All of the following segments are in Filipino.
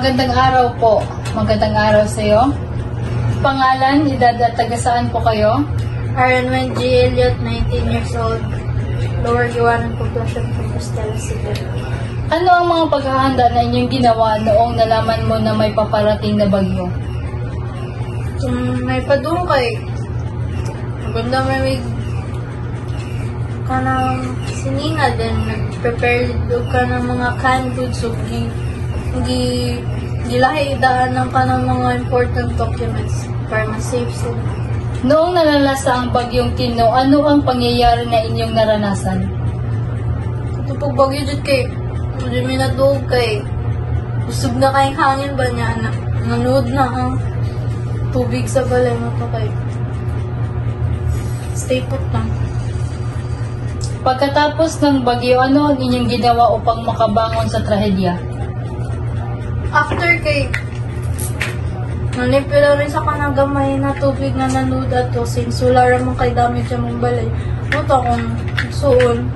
Magandang araw po. Magandang araw sa iyo. Pangalan, edad at taga saan po kayo? Aaron G. Elliot, 19 years old. Lower Iwanan Poblacion, Compostela City. Ano ang mga paghahanda na inyong ginawa noong nalaman mo na may paparating na bagyo? May padungkay. Maganda may kanang sininga din. Nag-prepare ka ng mga canned goods. So, gilahi idaan ng kanang mga important documents para ma-save sila. Noong nalalasa ang bagyong Tino, ano ang pangyayari na inyong naranasan? Ito po bagyo dyan kay hindi may natuog kay usog na kayong hangin ba niya na nanood na ang tubig sa balay mo to kay stay put lang. Pagkatapos ng bagyo, ano ang inyong ginawa upang makabangon sa trahedya? After kay nanipila rin sa kanang gamay na tubig na nanood ato sinsula ramang kay damit sa mong balay. Muto akong suon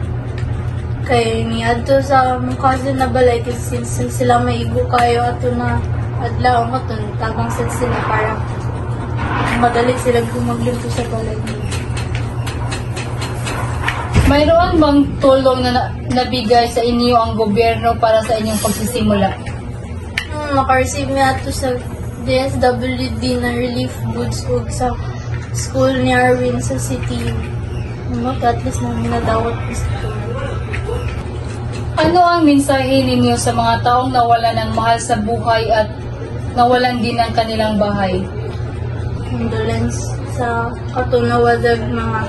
kay niadto sa mong cousin na balay kasi sila maigo kayo ato na adlaw ko to tagang set sila para madali sila gumaglimto sa balay. Mayroon bang tulong na nabigay sa inyo ang gobyerno para sa inyong pagsisimula? Makareceive niya ato sa DSWD na relief goods ug sa school ni Arwin sa city. At least na minadawat ko sa Ano ang mensahe ninyo sa mga taong nawala ng mahal sa buhay at nawalan din ng kanilang bahay? Condolence sa katunawadag mga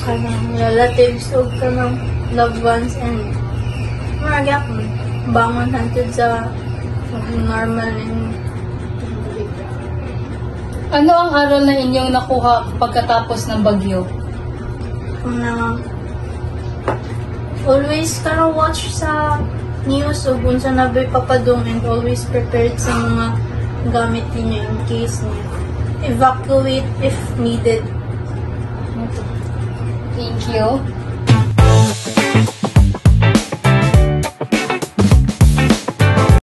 kanang relatives o kanang loved ones and maragyak bangon hantod sa normal and Ano ang aral na inyong nakuha pagkatapos ng bagyo? na always kana watch sa news o kung na nabay papadong and always prepared sa mga gamit niyo in case niya. Evacuate if needed. Thank you.